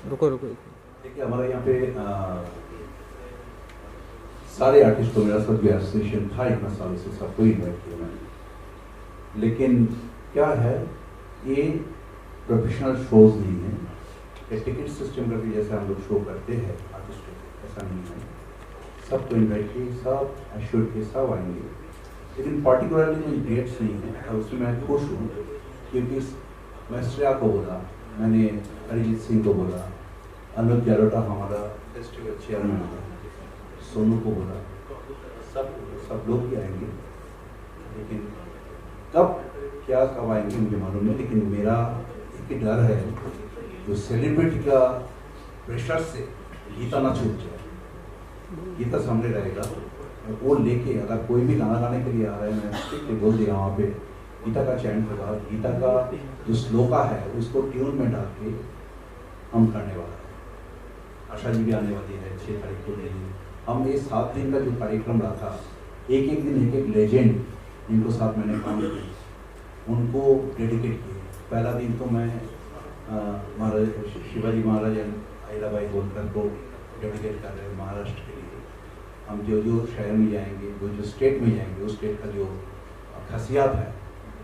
रुको रुको। देखिए हमारे यहाँ पे सारे आर्टिस्ट को मेरा साथ भी एसोसिएशन था इतना सालों से, सबको इन्वाइट किया मैंने। लेकिन क्या है, ये प्रोफेशनल शोज नहीं है, ये टिकट सिस्टम करके जैसे हम लोग शो करते हैं आर्टिस्ट को, ऐसा नहीं है। सबको इन्वाइट किए, सब एश्योर के सब आएंगे, लेकिन पार्टिकुलरली मुझे डेट्स नहीं है। और उसमें मैं खुश हूँ क्योंकि मैं श्रेया को बोला, मैंने अरिजीत सिंह को बोला, अनुज जालोटा हमारा फेस्टिवल चेयरमैन था, सोनू को बोला, सब लोग भी आएंगे। लेकिन कब क्या कब आएंगे मुझे मालूम नहीं, लेकिन मेरा एक डर है जो सेलिब्रिटी का प्रेशर से गीता ना छूट जाए। गीता सामने रहेगा, वो लेके अगर कोई भी गाना गाने के लिए आ रहा है, मैं स्ट्रिक्टली बोल दिया वहाँ पे गीता का चयन होगा, गीता का जो श्लोका है उसको ट्यून में डाल के हम करने वाला है। आशा जी भी आने वाली है 6 तारीख को। हम ये 7 दिन का जो कार्यक्रम रहा था, एक दिन एक लेजेंड जिनको साथ मैंने काम किया उनको डेडिकेट किए। पहला दिन तो मैं महाराज शिवाजी महाराज अहिल्याबाई होलकर को डेडिकेट कर रहे हैं महाराष्ट्र के लिए। हम जो शहर में जाएंगे, जो स्टेट में जाएंगे, उस स्टेट का जो खासियत है,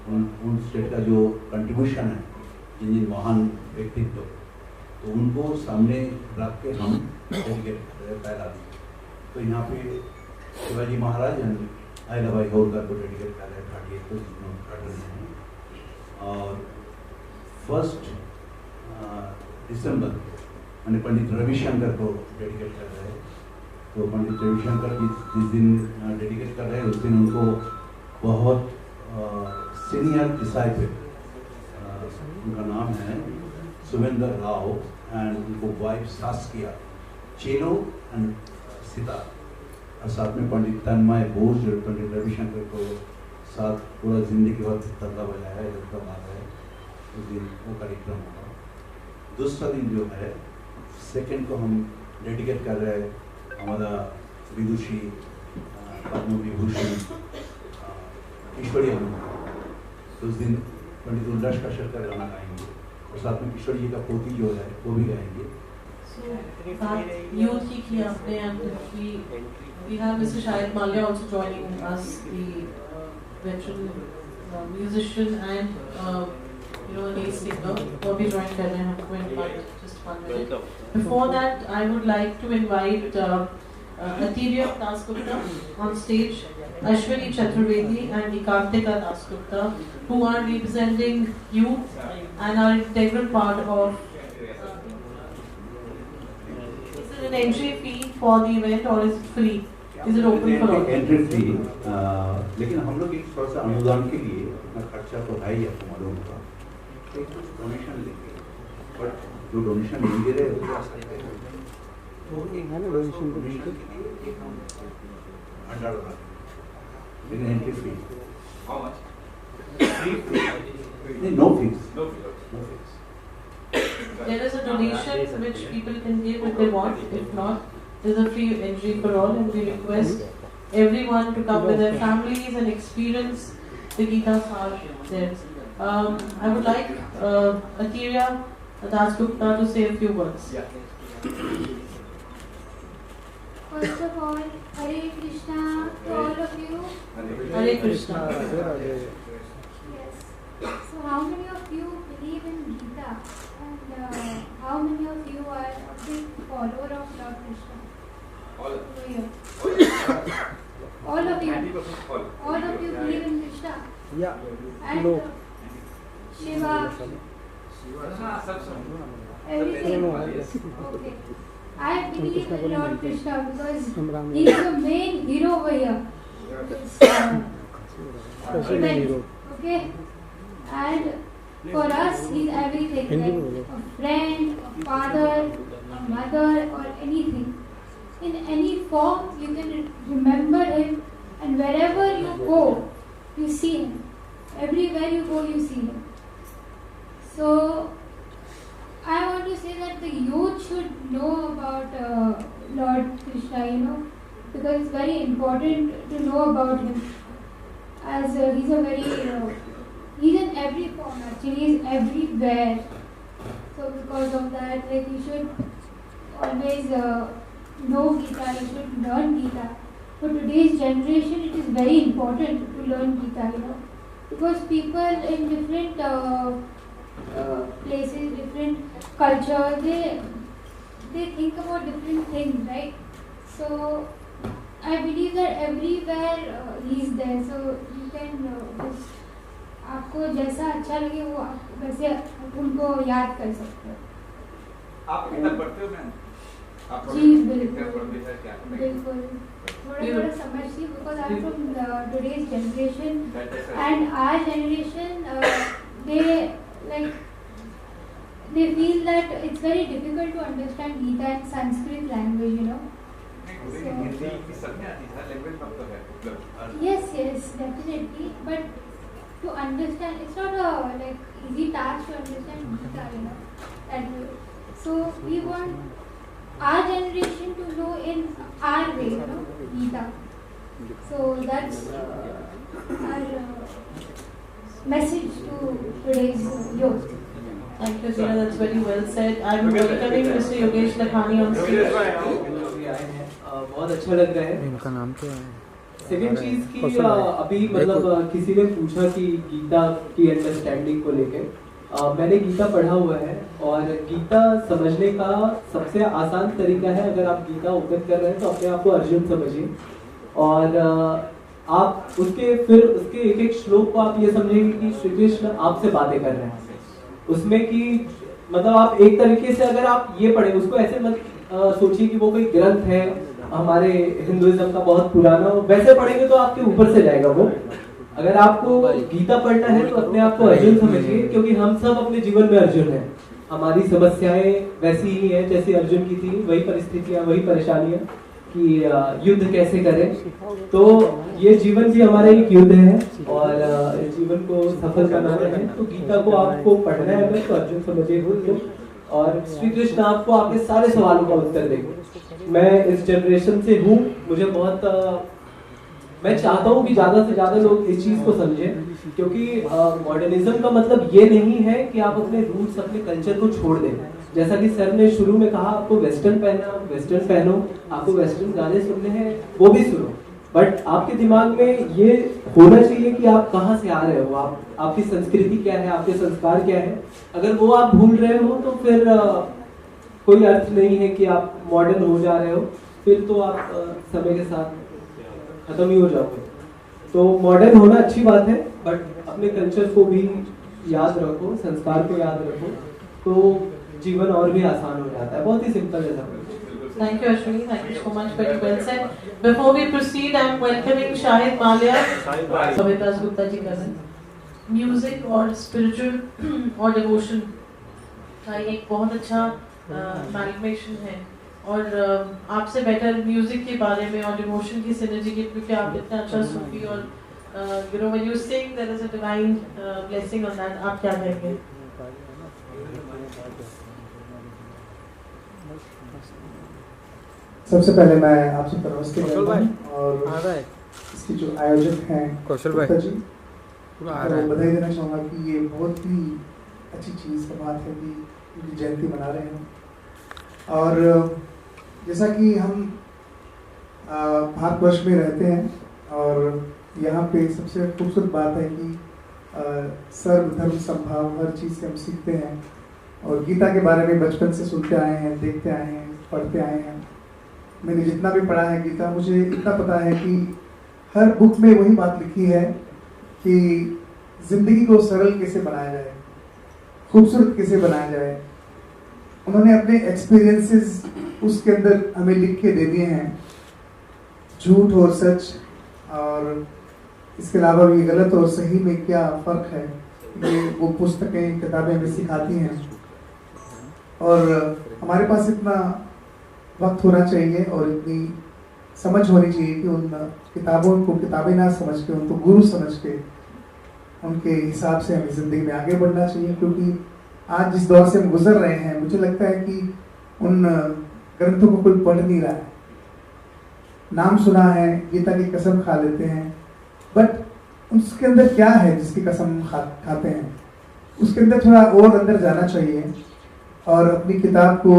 उन स्टेट का जो कंट्रीब्यूशन है, जिन महान व्यक्तित्व, तो उनको सामने रख के हम डेडिकेट कर रहे हैं पहला दिन। तो यहाँ पे शिवाजी महाराज अहिल्याबाई होलकर को डेडिकेट कर रहे हैं 38 को उद्घाटन है। और 1 दिसंबर मैंने पंडित रविशंकर को डेडिकेट कर रहे हैं। तो पंडित रविशंकर जिस दिन डेडिकेट कर रहे हैं, उस दिन उनको बहुत सीनियर डिसाइपल, उनका नाम है सुमेंद्र राव, एंड उनको वाइफ सास्किया, चेलो एंड सितार, और साथ में पंडित तन्मय घोष जो पंडित रविशंकर को साथ पूरा जिंदगी भर तबला बजाया है, जब आ रहा है, उस दिन वो कार्यक्रम होगा। दूसरा दिन जो है 2 को हम डेडिकेट कर रहे हैं हमारा विदुषी पद्म विभूषण ईश्वरी अनुभव। तो उस दिन पंडित उल्लास कश्यप का गाना गाएंगे, और साथ में किशोर जी का पोती जो है वो भी गाएंगे। We have Mr. Shahid Mallya also joining us, the veteran musician and an ace singer. वो भी join कर रहे हैं हमको, invite just 1 minute. Before that, I would like to invite Atirya Dasgupta on stage, Ashwini Chaturvedi and Ikartika Dasgupta, who are representing youth and are integral part of. Is it an entry fee for the event or is it free? Is it open for all? Entry fee, लेकिन हम लोग एक थोड़ा सा अनुदान के लिए इतना खर्चा तो है ही, आपको मालूम होगा, तो कुछ डोनेशन लेंगे, बट जो डोनेशन नहीं दे रहे वो डोनेशन को $100, लेकिन entry fee no fix. There is a donation which people can give if they want. If not, there is a free entry for all, and we request everyone to come with their families and experience the Gita Sar there. I would like Atirya Dasgupta to say a few words. First of all, Hare Krishna to all of you. Hare Krishna. Yes. So how many of you believe in Gita? And how many of you are a big follower of Lord Krishna? All of you. All of you believe in Krishna? Yeah. And Shiva? Everything? Okay. I believe in Lord Krishna because he is the main hero over here. Okay? And for us, he is everything, like a friend, a father, a mother, or anything. In any form, you can remember him, and wherever you go, you see him. Everywhere you go, you see him. So, I want to say that the youth should know about Lord Krishna, because it's very important to know about him. As he's a very, he's in every form actually, he's everywhere. So because of that, like you should always know Gita, you should learn Gita. For today's generation, it is very important to learn Gita, you know, because people in different places, different culture, they think about different things, right? So I believe that everywhere he is there, so you can just आपको जैसा अच्छा लगे वो आप वैसे उनको याद कर सकते हो। आप किताब पढ़ते हो मैम? आप जी किताब पढ़ते हैं क्या? बिल्कुल थोड़ा समझती हूँ because I'm from today's generation and our generation they feel that it's very difficult to understand Gita in Sanskrit language, you know. Hindi की सब में आती है, लैंग्वेज में तो है मतलब। Yes, definitely, but to understand, it's not a like easy task to understand Gita, you know, that way. So we want our generation to know in our way, you know, Gita. So that's our message to today's youth. Thank you, Zina. That's very well said. I'm welcoming Mr. Yogesh Lakhani on stage. बहुत अच्छा लग रहा है। इनका नाम क्या है? Second चीज की अभी मतलब किसी ने पूछा कि गीता की अंडरस्टैंडिंग को लेके मैंने गीता पढ़ा हुआ है और गीता समझने का सबसे आसान तरीका है, अगर आप गीता ओपन कर रहे हैं तो अपने आप को अर्जुन समझिए और आप उसके एक एक श्लोक को आप ये समझेंगे कि श्री कृष्ण आपसे बातें कर रहे हैं उसमें कि मतलब आप एक तरीके से अगर आप ये पढ़ें उसको ऐसे मत सोचिए कि वो कोई ग्रंथ है हमारे हिंदुइज्म का बहुत पुराना, वैसे पढ़ेंगे तो आपके ऊपर से जाएगा वो। अगर आपको गीता पढ़ना है तो अपने आप को अर्जुन समझिए, क्योंकि हम सब अपने जीवन में अर्जुन हैं। हमारी समस्याएं वैसी ही हैं जैसी अर्जुन की थी, वही परिस्थितियां, वही परेशानियां कि युद्ध कैसे करें। तो ये जीवन भी हमारा एक युद्ध है और जीवन को सफल बनाना है तो गीता को आपको पढ़ना है अगर तो अर्जुन समझिए खुद, और श्री कृष्ण आपको आपके सारे सवालों का उत्तर देंगे। मैं इस जनरेशन से हूँ, मुझे बहुत मैं चाहता हूँ कि ज्यादा से ज्यादा लोग इस चीज को समझें, क्योंकि मॉडर्निज्म का मतलब ये नहीं है कि आप अपने रूट्स अपने कल्चर को छोड़ दें। जैसा कि सर ने शुरू में कहा आपको वेस्टर्न पहनना, वेस्टर्न पहनो, आपको वेस्टर्न गाने सुनने हैं वो भी सुनो, बट आपके दिमाग में ये होना चाहिए कि आप कहाँ से आ रहे हो, आपकी संस्कृति क्या है, आपके संस्कार क्या है। अगर वो आप भूल रहे हो तो फिर कोई अर्थ नहीं है कि आप मॉडर्न हो जा रहे हो, फिर तो आप समय के साथ खत्म ही हो जाओगे। तो मॉडर्न होना अच्छी बात है, बट अपने कल्चर को भी याद रखो, संस्कार को याद रखो, तो जीवन और भी आसान हो जाता है। बहुत ही सिंपल है सब। Thank you, Ashwini. Thank you so much. Very well said. Before we proceed, I am welcoming Shahid Malia. Savitas Gupta ji कर रहे हैं। Music और spiritual और devotion का एक बहुत अच्छा amalgamation है, और आपसे बेटर म्यूजिक के बारे में और डिवोशन की सिनर्जी के, क्योंकि आप इतना अच्छा सूफी और you know when you sing there is a divine blessing on that, आप क्या कहेंगे? सबसे पहले मैं आपसे नमस्ते करता हूँ और इसके जो आयोजक हैं कौशल भाई जी तो बधाई देना चाहूँगा कि ये बहुत ही अच्छी चीज़ का बात है कि उनकी जयंती मना रहे हैं। और जैसा कि हम भारतवर्ष में रहते हैं और यहाँ पे सबसे खूबसूरत बात है कि सर्व धर्म संभाव हर चीज़ से हम सीखते हैं, और गीता के बारे में बचपन से सुनते आए हैं, देखते आए हैं, पढ़ते आए हैं। मैंने जितना भी पढ़ा है गीता, मुझे इतना पता है कि हर बुक में वही बात लिखी है कि जिंदगी को सरल कैसे बनाया जाए, खूबसूरत कैसे बनाया जाए। उन्होंने अपने एक्सपीरियंसेस उसके अंदर हमें लिख के दे दिए हैं, झूठ और सच, और इसके अलावा भी गलत और सही में क्या फ़र्क है, ये वो पुस्तकें किताबें हमें सिखाती हैं। और हमारे पास इतना वक्त होना चाहिए और इतनी समझ होनी चाहिए कि उन किताबों को किताबें ना समझ के उनको गुरु समझ के उनके हिसाब से हमें ज़िंदगी में आगे बढ़ना चाहिए। क्योंकि आज जिस दौर से हम गुजर रहे हैं, मुझे लगता है कि उन ग्रंथों को कोई पढ़ नहीं रहा है। नाम सुना है, गीता की कसम खा लेते हैं, बट उसके अंदर क्या है जिसकी कसम खाते हैं, उसके अंदर थोड़ा और अंदर जाना चाहिए। और अपनी किताब को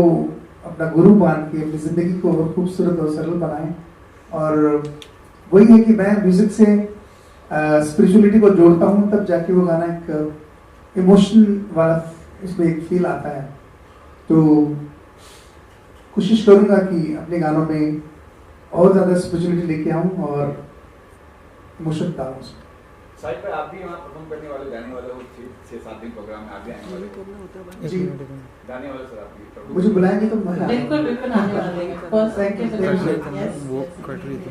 अपना गुरु मान के अपनी ज़िंदगी को और खूबसूरत और सरल बनाएं। और वही है कि मैं म्यूज़िक से स्पिरिचुअलिटी को जोड़ता हूँ, तब जाके वो गाना एक इमोशन वाला उसमें एक फील आता है। तो कोशिश करूँगा कि अपने गानों में और ज़्यादा स्पिरिचुअलिटी लेके आऊँ और इमोशन डालूँ उसमें। साहिब भाई, आप भी यहाँ परफॉर्म करने वाले, गाने वाले हो, 6-7 दिन प्रोग्राम में आप भी आने वाले जी, गाने वाले सर, आप भी मुझे बुलाएंगे तो मैं बिल्कुल बिल्कुल आने वाले हैं। फर्स्ट वो कट रही थी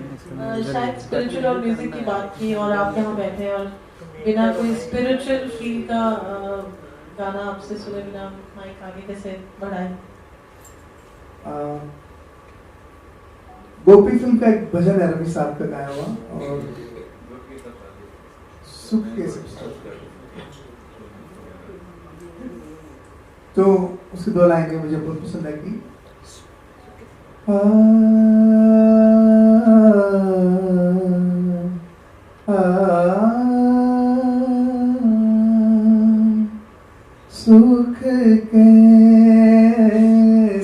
शायद स्पिरिचुअल और म्यूजिक की बात की और आप यहाँ बैठे हैं और बिना कोई स्पिरिचुअल फील का गाना आपसे सुने बिना माइक आगे कैसे बढ़ाए? गोपी फिल्म का एक भजन है रवि साहब का गाया हुआ, और सुख के तो उसकी 2 लाइनें मुझे बहुत पसंद है कि सुख के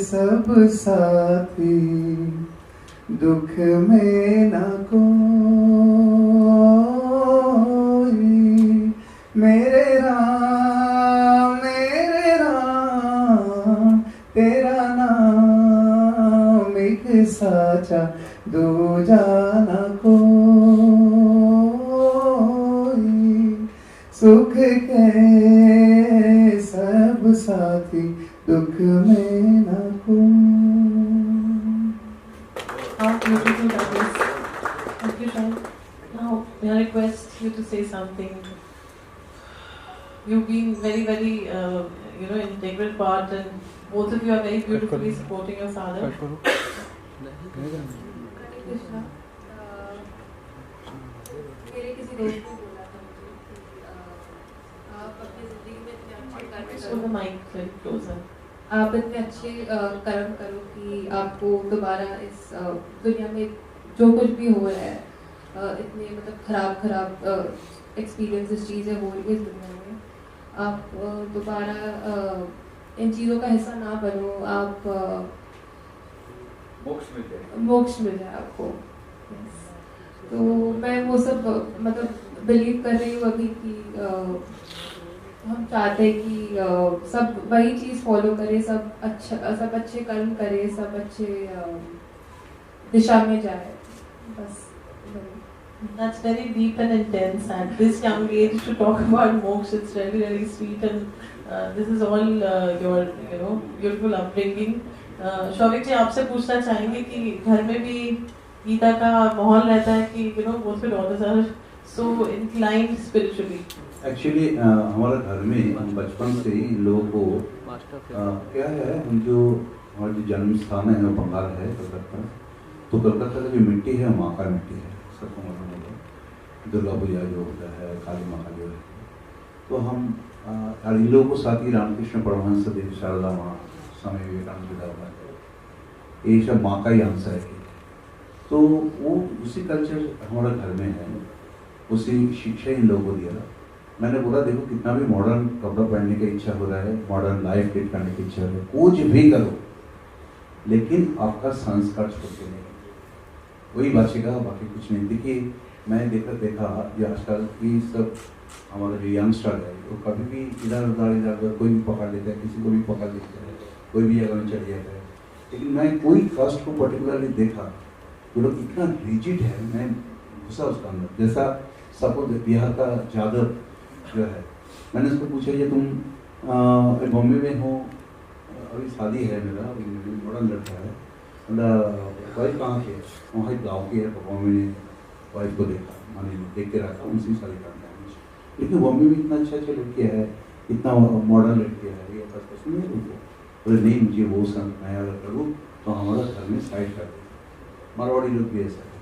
सब साथी दुख में ना कोई, मेरे राम तेरा नाम एक साचा दूजा ना कोई, सुख के सब साथी दुख में ना कोई। How beautiful that is. Thank you, Shahid. Now, may I request you to say something? You've been very, very, integral part, and both of you are very beautifully supporting your father. मेरे किसी दोस्त ने बोला था मुझे कि आप अपनी ज़िंदगी में इतने अच्छे कर्म So करो, the mic very closer. आप इतने अच्छे कर्म करो कि आपको दोबारा इस दुनिया में जो कुछ भी हो रहा है, इतने मतलब खराब एक्सपीरियंसेस चीज़ें हो रही है इस दुनिया में, आप दोबारा इन चीज़ों का हिस्सा ना बनो, आप मोक्ष मिल जाए आपको। तो मैं वो सब मतलब बिलीव कर रही हूँ अभी कि हम चाहते हैं कि सब वही चीज़ फॉलो करें, सब अच्छे कर्म करें, सब अच्छे दिशा में जाए, बस। That's very deep and intense. At this young age, to talk about moksha, it's really, really sweet, and this is all your, beautiful upbringing. Showik जी, आपसे पूछना चाहेंगे कि घर में भी गीता का माहौल रहता है कि both your daughters are so inclined spiritually. Actually हमारे घर में हम बचपन से ही लोगों को क्या है, हम जो हमारा जो जन्म स्थान है वो बंगाल है, कलकत्ता। तो कलकत्ता का जो मिट्टी है माँ का मिट्टी है, सबको मालूम होगा। दुर्गा पूजा जो होता है, काली माँ का जो है, तो हम इन लोगों को साथ ही रामकृष्ण परमहंस देवी शारदा माँ, स्वामी विवेकानंद जुड़ा हुआ है, ये सब माँ का ही अंश है। तो वो उसी कल्चर हमारे घर में है, उसी शिक्षा इन लोगों को दिया। मैंने बोला देखो कितना भी मॉडर्न कपड़ा पहनने की इच्छा हो रहा है, मॉडर्न लाइफ लीड करने की इच्छा हो रही है, कुछ भी करो, लेकिन आपका संस्कार छोड़ के नहीं, वही बचेगा, बाकी कुछ नहीं। देखिए मैं देखा ये आजकल की सब हमारा जो यंगस्टर है वो कभी भी इधर उधर कोई भी पकड़ लेता है, किसी को भी पकड़ लेता है, कोई भी जगह में चले जाता है। लेकिन मैं कोई कास्ट को पर्टिकुलरली देखा वो लोग इतना रिजिड है, मैं घुसा उसका अंदर। जैसा सपोज बिहार का जादव जो है, मैंने उसको पूछा ये तुम बॉम्बे में हो, अभी शादी है मेरा, बड़ा लड़का है, वाइफ कहाँ की है? वहाँ गाँव की है। बॉम्बे ने वाइफ को देखा, मैंने देख के रखा, उनसे शादी करना है मुझे। लेकिन बॉम्बे में इतना अच्छा लड़की है, इतना मॉडर्न लड़की है, ये पसंद नहीं उनको। बोले नहीं मुझे वो सब मैं अगर करूँ तो हमारा घर में साइड कर दे। मारवाड़ी लोग भी ऐसा है,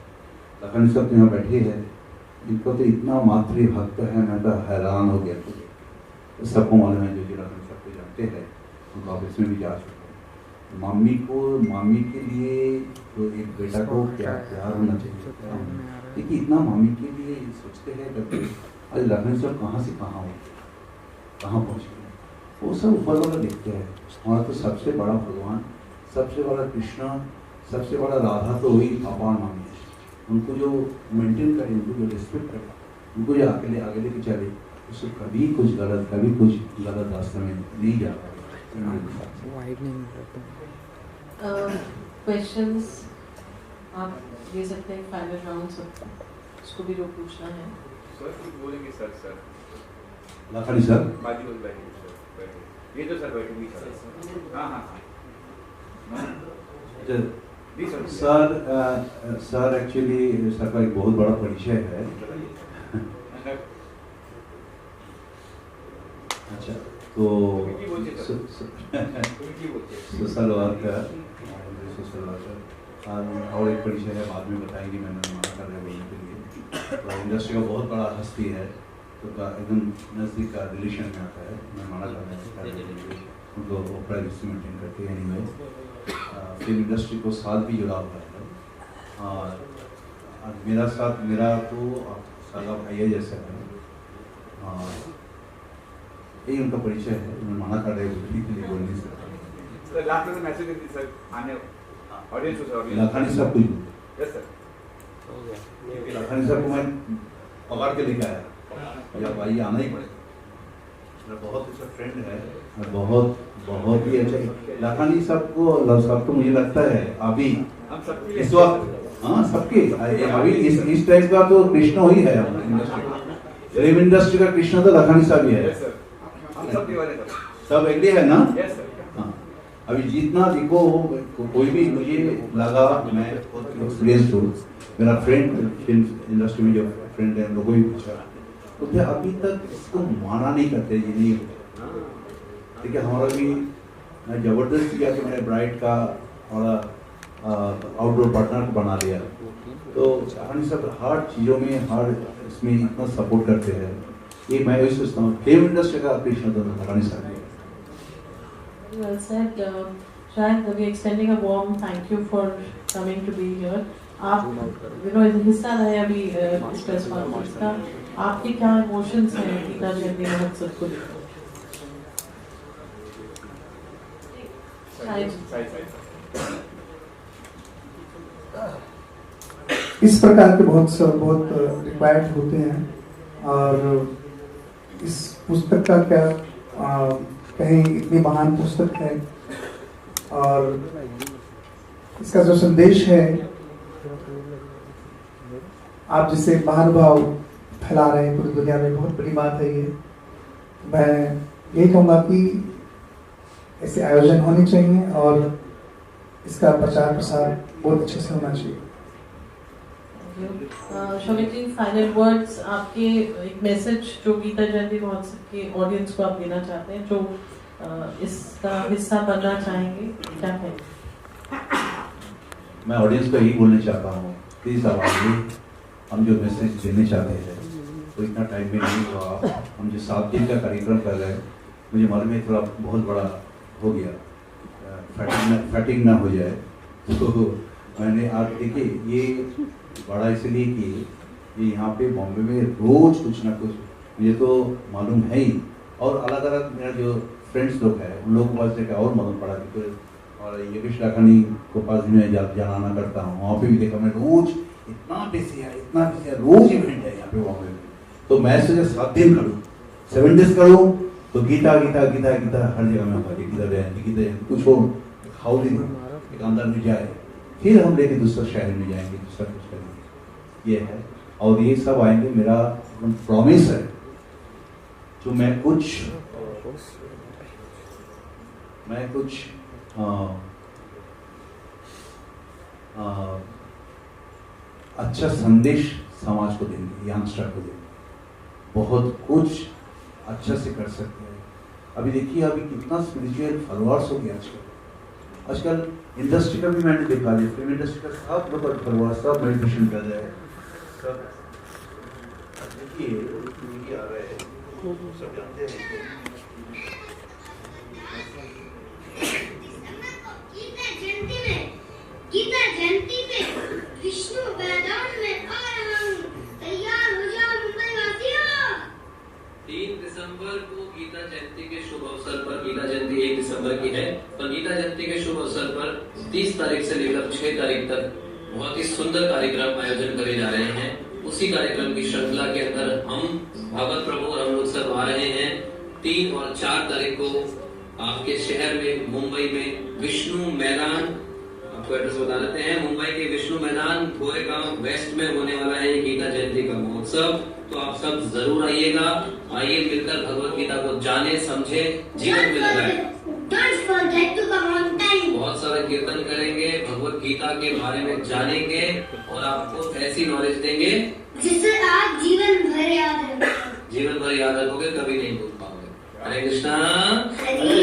लखन सब यहाँ बैठे हैं, इनको तो इतना मातृभक्त है, मैं तो हैरान हो गया। तो सबको मालूम है, जो लखन सबको जानते हैं, उनका ऑफिस में भी जा चुका है। मामी के लिए तो एक बेटा को क्या प्यार होना चाहिए, देखिए इतना मामी के लिए सोचते हैं। आज लखन सब कहाँ से कहाँ हो, कहाँ पहुँच गए। वो सब ऊपर वाला देखते हैं। हमारा तो सबसे बड़ा भगवान, सबसे बड़ा कृष्णा, सबसे बड़ा राधा तो वही अपार मामी है। उनको जो मेंटेन करें, उनको जो रिस्पेक्ट करें, उनको जो आगे लेके चले, उससे कभी कुछ गलत रास्ते में नहीं जा पाए। क्वेश्चंस आप दे सकते हैं, फाइनल राउंड सब उसको भी जो पूछना है। सर कुछ बोलेंगे सर लखानी सर बाजी बोल बैठे ये तो सर बैठे भी सर। हाँ सर एक्चुअली सर का एक बहुत बड़ा परिचय है। अच्छा तो सोशल वर्कर और एक परिचय है, बाद में बताएंगे, मैंने मना कर रहा बोलने के लिए। तो इंडस्ट्री का बहुत बड़ा हस्ती है, तो एकदम नज़दीक का रिलेशन में आता है, मैं मना कर रहा हूँ उनको प्राइवेसी मेंटेन करके। एनीवे फिल्म इंडस्ट्री को साथ भी जुड़ा हुआ है और मेरा तो साला भैया जैसा है। यही उनका परिचय है, मैं मना कर रहे हैं बोलने से। लास्ट में मैसेज दे दी सर आने ऑडियंस को सर। लखानी साहब कुछ यस सर। लखानी साहब को मैं पकड़ के लेके आया, या भाई आना ही पड़ेगा, मेरा बहुत अच्छा फ्रेंड है, बहुत ही अच्छा। लखानी साहब को मुझे लगता है अभी इस वक्त, हाँ सबके अभी इस टाइप का तो कृष्ण ही है इंडस्ट्री का, फिल्म इंडस्ट्री का कृष्ण तो लखानी साहब ही है। सब एग्री है ना? हाँ, अभी जितना देखो कोई भी मुझे लगा, मैं एक्सपीरियंस हूँ, मेरा फ्रेंड फिल्म इंडस्ट्री में जो फ्रेंड है लोगों भी पूछा तो क्या अभी तक इसको माना नहीं करते, ये नहीं होता। ठीक है, हमारा भी जबरदस्त किया कि मैंने ब्राइड का हमारा आउटडोर पार्टनर को बना लिया। तो लखानी साहब हर चीज़ों में, हर इसमें इतना सपोर्ट करते हैं, ये मैं वही सोचता हूँ फिल्म इंडस्ट्री का कृष्ण तो लखानी साहब है। Well said. Shahid, we are extending a warm thank you for coming to be here. आप हिस्सा रहे अभी इस प्रेस कॉन्फ्रेंस का, आपके क्या इमोशंस हैं गीता जयंती महोत्सव को लेकर? इस प्रकार के बहुत रिक्वायर्ड होते हैं और इस पुस्तक का क्या कहीं इतनी महान पुस्तक है और इसका जो संदेश है, आप जिसे महानुभाव फैला रहे हैं पूरी दुनिया में, बहुत बड़ी बात है ये। मैं यही कहूँगा कि ऐसे आयोजन होने चाहिए और इसका प्रचार प्रसार बहुत अच्छे से होना चाहिए। शोभित जी, फाइनल वर्ड्स आपके, एक मैसेज जो गीता जयंती महोत्सव के ऑडियंस को आप देना चाहते हैं, जो इसका हिस्सा बनना चाहेंगे, क्या कहेंगे? मैं ऑडियंस को यही बोलना चाहता हूँ, प्लीज आवाज़, हम जो मैसेज देने चाहते हैं तो इतना टाइम भी नहीं हुआ। हम जो 7 दिन का कार्यक्रम कर रहे हैं, मुझे मालूम है थोड़ा बहुत बड़ा हो गया, फैटिंग ना हो जाए, तो मैंने आप देखिए ये बड़ा इसलिए कि ये यहाँ पे बॉम्बे में रोज कुछ ना कुछ मुझे तो मालूम है ही, और अलग अलग मेरा जो फ्रेंड्स लोग हैं उन लोगों के पास देखा और मालूम पड़ा कि और योगेश लाखानी को पास भी मैं जाना करता हूँ, वहाँ पे भी देखा मैं रोज इतना बिजी है, रोज इवेंट है यहाँ पे बॉम्बे में। तो मैं सोचा 7 दिन करूँ, 7 डेज करूँ, तो गीता गीता गीता गीता हर जगह में होगा, गीता जयंती कुछ हो हाउली एक अंदर में जाए, फिर हम लेके दूसरा शहर में जाएंगे, दूसरा कुछ करेंगे, ये है। और ये सब आएंगे, मेरा प्रॉमिस है, जो मैं कुछ अच्छा संदेश समाज को देंगे, यंगस्टर को देंगे, बहुत कुछ अच्छा से कर सकते हैं। अभी देखिए अभी कितना स्पिरिचुअल फॉलोअर्स हो गया आजकल इंडस्ट्री का भी मैंने देखा, फिल्म इंडस्ट्री का सब लोग फॉलोअर्स, सब मेडिटेशन कर रहे हैं, सब देखिए आ रहे हैं, सब जानते हैं। गीता जयंती में विष्णु मैदान में आ रहा हूँ, तैयार हो जाओ मुंबई वासियों। 3 दिसंबर को गीता जयंती के शुभ अवसर पर दिसंबर की है, पर गीता जयंती के शुभ अवसर पर 30 तारीख से लेकर 6 तारीख तक बहुत ही सुंदर कार्यक्रम आयोजन करे जा रहे हैं। उसी कार्यक्रम की श्रृंखला के अंदर हम भागवत प्रभु और हम लोग सब आ रहे हैं 3 और 4 तारीख को आपके शहर में, मुंबई में विष्णु मैदान, आपको एड्रेस बता देते हैं, मुंबई के विष्णु मैदान गोरेगांव वेस्ट में होने वाला है गीता जयंती का महोत्सव। तो आप सब जरूर आइएगा, आइए मिलकर भगवत गीता को जाने, समझे, जीवन में लगाए। बहुत सारे कीर्तन करेंगे, भगवत गीता के बारे में जानेंगे और आपको ऐसी नॉलेज देंगे जिससे आप जीवन भर याद रखोगे, कभी नहीं भूल पाओगे। हरे कृष्णा। हरे